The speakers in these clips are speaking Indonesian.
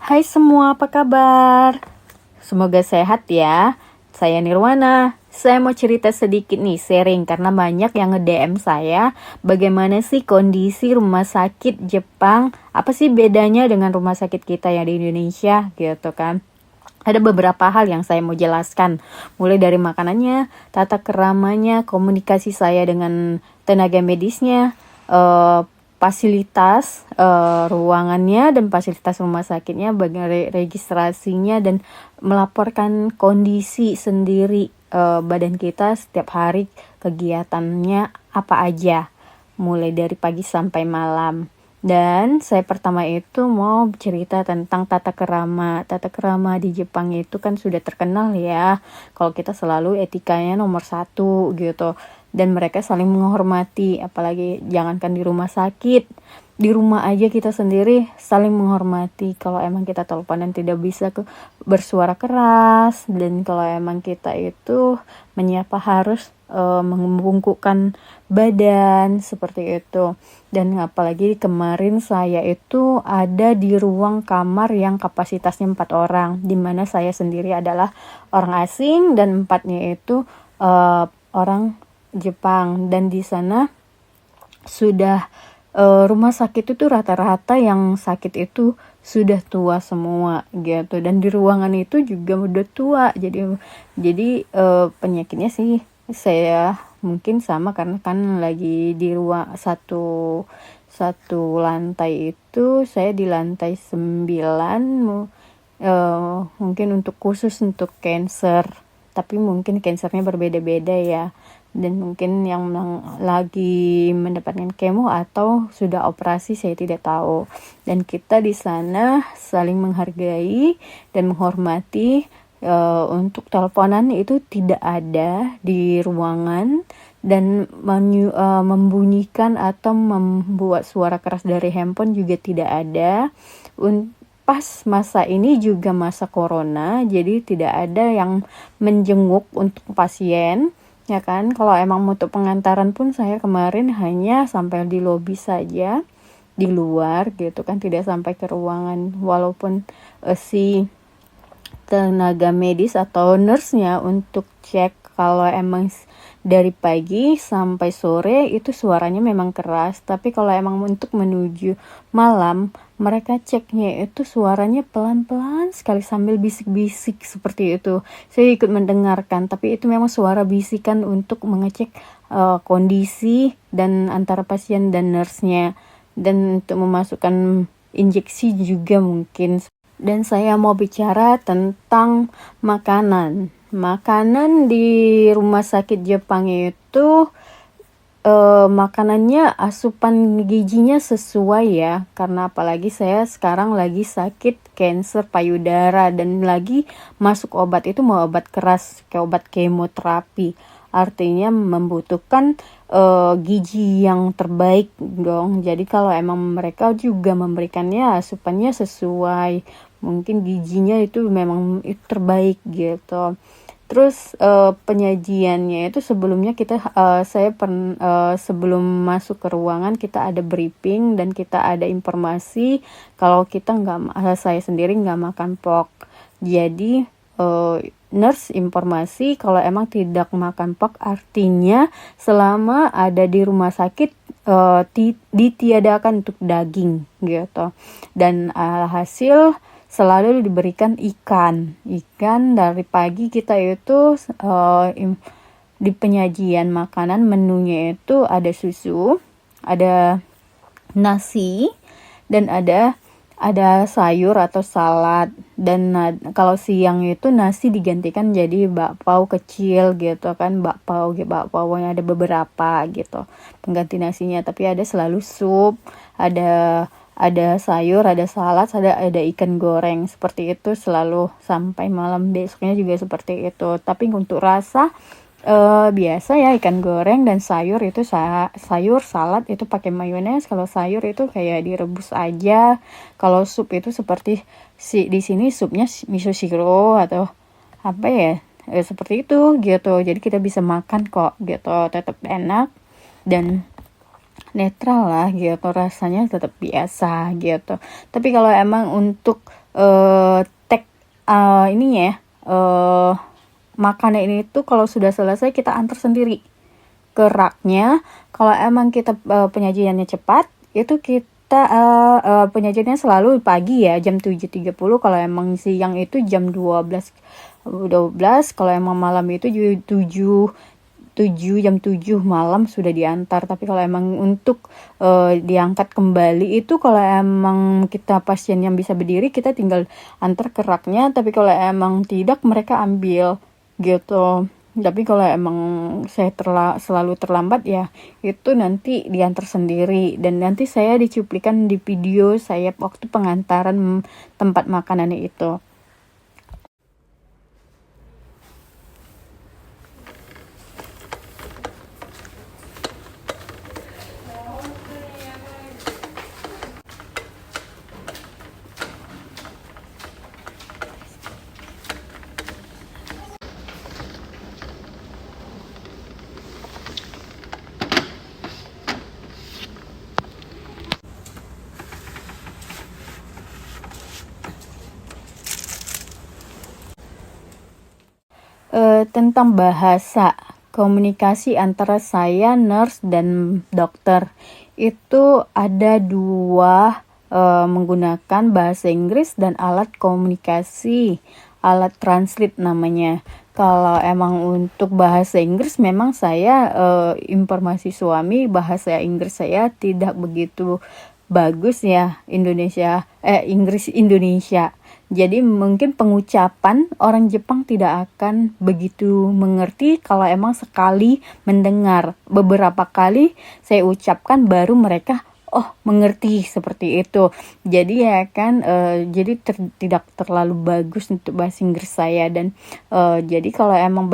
Hai semua, apa kabar? Semoga sehat ya. Saya Nirwana. Saya mau cerita sedikit nih, sharing karena banyak yang nge-DM saya bagaimana sih kondisi rumah sakit Jepang, apa sih bedanya dengan rumah sakit kita yang di Indonesia gitu kan. Ada beberapa hal yang saya mau jelaskan, mulai dari makanannya, tata keramanya, komunikasi saya dengan tenaga medisnya, fasilitas ruangannya dan fasilitas rumah sakitnya, bagian registrasinya dan melaporkan kondisi sendiri badan kita setiap hari, kegiatannya apa aja, mulai dari pagi sampai malam. Dan saya pertama itu mau cerita tentang tata kerama. Tata kerama di Jepang itu kan sudah terkenal ya. Kalau kita selalu etikanya nomor 1 gitu. Dan mereka saling menghormati. Apalagi jangankan di rumah sakit. Di rumah aja kita sendiri saling menghormati. Kalau emang kita teleponan tidak bisa bersuara keras. Dan kalau emang kita itu menyapa harus membungkukkan badan seperti itu. Dan apalagi kemarin saya itu ada di ruang kamar yang kapasitasnya 4 orang, dimana saya sendiri adalah orang asing dan 4-nya itu orang Jepang. Dan di sana sudah rumah sakit itu rata-rata yang sakit itu sudah tua semua gitu, dan di ruangan itu juga udah tua. Jadi penyakitnya sih saya mungkin sama karena kan lagi di ruang satu lantai, itu saya di lantai 9, mungkin untuk khusus untuk cancer, tapi mungkin cancernya berbeda-beda ya, dan mungkin yang lagi mendapatkan kemo atau sudah operasi saya tidak tahu. Dan kita di sana saling menghargai dan menghormati. Untuk teleponan itu tidak ada di ruangan, dan membunyikan atau membuat suara keras dari handphone juga tidak ada. Pas masa ini juga masa corona, jadi tidak ada yang menjenguk untuk pasien ya kan. Kalau emang untuk pengantaran pun saya kemarin hanya sampai di lobi saja, di luar gitu kan, tidak sampai ke ruangan. Walaupun si tenaga medis atau nurse-nya untuk cek kalau emang dari pagi sampai sore itu suaranya memang keras, tapi kalau emang untuk menuju malam mereka ceknya itu suaranya pelan-pelan sekali sambil bisik-bisik seperti itu. Saya ikut mendengarkan, tapi itu memang suara bisikan untuk mengecek kondisi dan antara pasien dan nurse-nya, dan untuk memasukkan injeksi juga mungkin. Dan saya mau bicara tentang makanan. Makanan di rumah sakit Jepang itu makanannya asupan gizinya sesuai ya, karena apalagi saya sekarang lagi sakit kanker payudara dan lagi masuk obat, itu mau obat keras kayak obat kemoterapi, artinya membutuhkan gizi yang terbaik dong. Jadi kalau emang mereka juga memberikannya asupannya sesuai, mungkin gizinya itu memang itu terbaik gitu. Terus penyajiannya itu sebelumnya sebelum masuk ke ruangan kita ada briefing dan kita ada informasi kalau kita saya sendiri nggak makan pork. Jadi nurse informasi kalau emang tidak makan pork, artinya selama ada di rumah sakit ditiadakan untuk daging gitu. Dan alhasil selalu diberikan ikan dari pagi. Kita itu di penyajian makanan menunya itu ada susu, ada nasi, dan ada sayur atau salad. Dan kalau siang itu nasi digantikan jadi bakpao kecil gitu kan, bakpao yang ada beberapa gitu pengganti nasinya, tapi ada selalu sup, ada sayur, ada salad, ada ikan goreng, seperti itu selalu sampai malam besoknya juga seperti itu. Tapi untuk rasa biasa ya, ikan goreng dan sayur itu sayur salad itu pakai mayones. Kalau sayur itu kayak direbus aja. Kalau sup itu seperti di sini supnya miso shiro atau apa ya, seperti itu gitu. Jadi kita bisa makan kok gitu, tetap enak dan netral lah gitu, rasanya tetap biasa gitu. Tapi kalau emang untuk tek ininya ya, makanan ini tuh kalau sudah selesai kita antar sendiri ke raknya. Kalau emang kita penyajiannya cepat, itu kita penyajiannya selalu pagi ya, jam 7.30. Kalau emang siang itu jam 12. Kalau emang malam itu 7 malam sudah diantar. Tapi kalau emang untuk diangkat kembali itu, kalau emang kita pasien yang bisa berdiri, kita tinggal antar ke raknya. Tapi kalau emang tidak, mereka ambil gitu. Tapi kalau emang saya selalu terlambat ya, itu nanti diantar sendiri. Dan nanti saya dicuplikan di video saya waktu pengantaran tempat makanannya itu. Tentang bahasa komunikasi antara saya, nurse, dan dokter, itu ada dua, menggunakan bahasa Inggris dan alat komunikasi, alat translate namanya. Kalau emang untuk bahasa Inggris, memang saya informasi suami, bahasa Inggris saya tidak begitu bagus ya, Inggris Indonesia. Jadi mungkin pengucapan orang Jepang tidak akan begitu mengerti kalau emang sekali mendengar. Beberapa kali saya ucapkan baru mereka mengerti seperti itu. Jadi ya kan, jadi tidak terlalu bagus untuk bahasa Inggris saya. Dan jadi kalau emang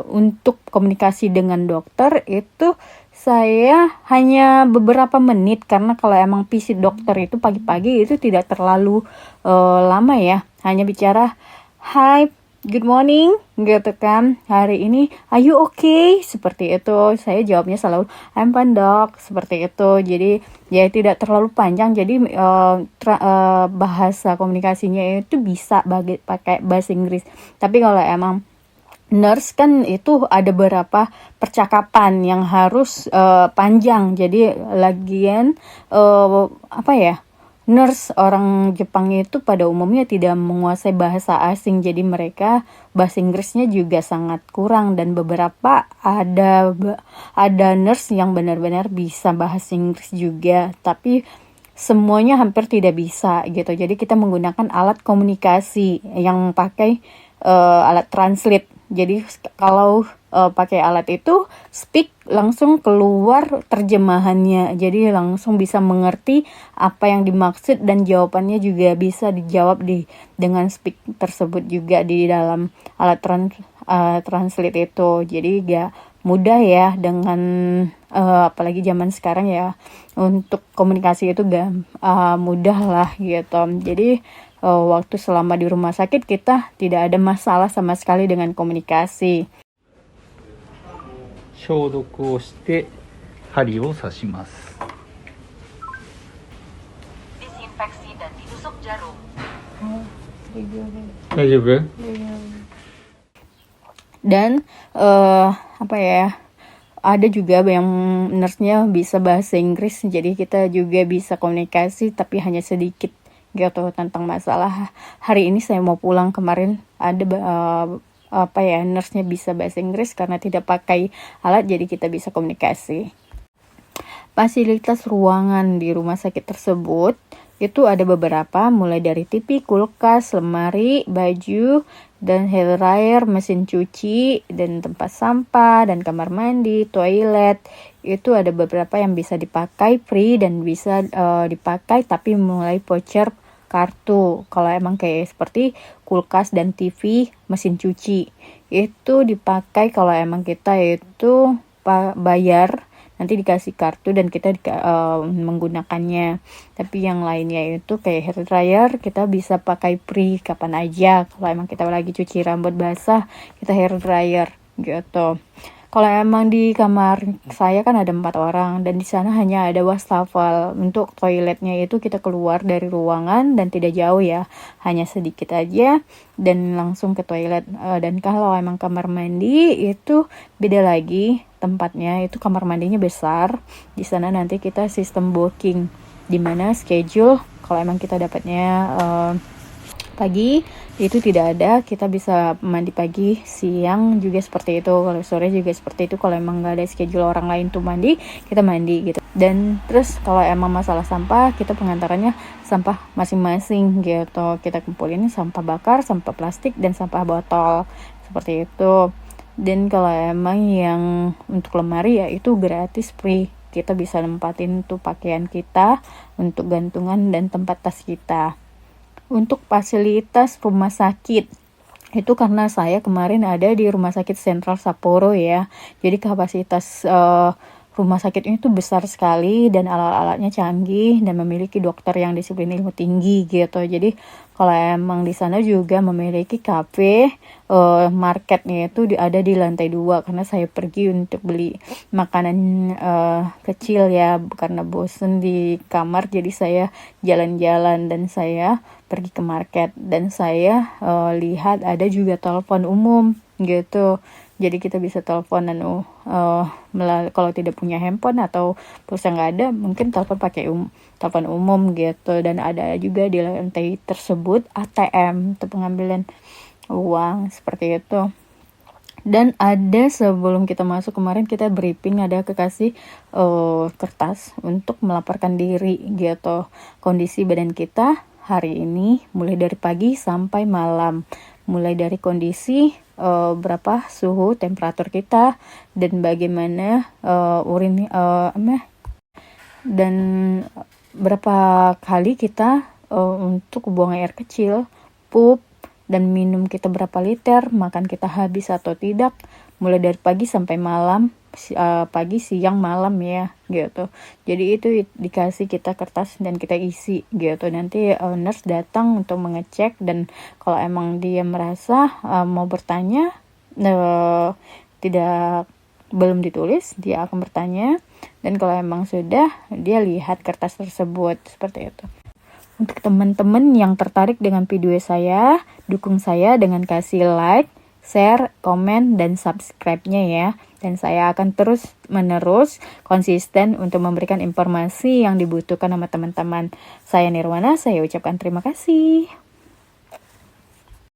untuk komunikasi dengan dokter itu saya hanya beberapa menit, karena kalau emang visit dokter itu pagi-pagi itu tidak terlalu lama ya. Hanya bicara, "Hi, good morning," gitu kan. "Hari ini, are you okay?" Seperti itu. Saya jawabnya selalu, "I'm fine, Dok." Seperti itu. Jadi ya tidak terlalu panjang. Jadi bahasa komunikasinya itu bisa pakai bahasa Inggris. Tapi kalau emang nurse kan itu ada beberapa percakapan yang harus panjang. Jadi lagian nurse orang Jepang itu pada umumnya tidak menguasai bahasa asing. Jadi mereka bahasa Inggrisnya juga sangat kurang, dan beberapa ada nurse yang benar-benar bisa bahasa Inggris juga, tapi semuanya hampir tidak bisa gitu. Jadi kita menggunakan alat komunikasi yang pakai alat translate. Jadi kalau pakai alat itu, speak langsung keluar terjemahannya. Jadi langsung bisa mengerti apa yang dimaksud, dan jawabannya juga bisa dijawab dengan speak tersebut juga di dalam alat translate itu. Jadi gak mudah ya dengan apalagi zaman sekarang ya, untuk komunikasi itu gak mudah lah gitu. Jadi waktu selama di rumah sakit kita tidak ada masalah sama sekali dengan komunikasi. 消毒をして針を刺します。 Disinfeksi dan ditusuk jarum. 大丈夫？ Dan ada juga yang nurse-nya bisa bahasa Inggris, jadi kita juga bisa komunikasi tapi hanya sedikit gitu tentang masalah. Hari ini saya mau pulang, kemarin ada nurse-nya bisa bahasa Inggris karena tidak pakai alat, jadi kita bisa komunikasi. Fasilitas ruangan di rumah sakit tersebut itu ada beberapa, mulai dari TV, kulkas, lemari, baju, dan hair dryer, mesin cuci, dan tempat sampah, dan kamar mandi, toilet. Itu ada beberapa yang bisa dipakai free dan bisa dipakai tapi mulai voucher kartu. Kalau emang kayak seperti kulkas dan TV, mesin cuci, itu dipakai kalau emang kita itu bayar, nanti dikasih kartu dan kita menggunakannya. Tapi yang lainnya itu kayak hair dryer, kita bisa pakai free kapan aja. Kalau emang kita lagi cuci rambut basah, kita hair dryer gitu. Kalau emang di kamar saya kan ada 4 orang dan di sana hanya ada wastafel. Untuk toiletnya itu kita keluar dari ruangan dan tidak jauh ya, hanya sedikit aja dan langsung ke toilet. Dan kalau emang kamar mandi itu beda lagi tempatnya, itu kamar mandinya besar. Di sana nanti kita sistem booking, dimana schedule kalau emang kita dapatnya pagi itu tidak ada, kita bisa mandi pagi, siang juga seperti itu, kalau sore juga seperti itu. Kalau emang nggak ada schedule orang lain tuh mandi, kita mandi gitu. Dan terus kalau emang masalah sampah, kita pengantarannya sampah masing-masing gitu, kita kumpulin sampah bakar, sampah plastik, dan sampah botol seperti itu. Dan kalau emang yang untuk lemari ya itu gratis, free, kita bisa nempatin tuh pakaian kita untuk gantungan dan tempat tas kita. Untuk fasilitas rumah sakit, itu karena saya kemarin ada di Rumah Sakit Sentral Sapporo ya, jadi kapasitas rumah sakit itu besar sekali dan alat-alatnya canggih dan memiliki dokter yang disiplin ilmu tinggi gitu. Jadi kalau emang di sana juga memiliki kafe, marketnya itu ada di lantai 2, karena saya pergi untuk beli makanan kecil ya, karena bosen di kamar, jadi saya jalan-jalan dan saya pergi ke market. Dan saya lihat ada juga telepon umum gitu, jadi kita bisa teleponan kalau tidak punya handphone atau pulsa nggak ada, mungkin telepon pakai telepon umum gitu. Dan ada juga di lantai tersebut ATM untuk pengambilan uang seperti itu. Dan ada sebelum kita masuk kemarin kita briefing, ada kekasih kertas untuk melaporkan diri gitu, kondisi badan kita hari ini mulai dari pagi sampai malam, mulai dari kondisi berapa suhu temperatur kita dan bagaimana urin dan berapa kali kita untuk buang air kecil, pup, dan minum kita berapa liter, makan kita habis atau tidak, mulai dari pagi sampai malam, pagi, siang, malam ya gitu. Jadi itu dikasih kita kertas dan kita isi gitu. Nanti nurse datang untuk mengecek, dan kalau emang dia merasa mau bertanya belum ditulis, dia akan bertanya. Dan kalau emang sudah, dia lihat kertas tersebut seperti itu. Untuk teman-teman yang tertarik dengan video saya, dukung saya dengan kasih like, share, komen, dan subscribe-nya ya. Dan saya akan terus-menerus konsisten untuk memberikan informasi yang dibutuhkan sama teman-teman. Saya Nirwana, saya ucapkan terima kasih.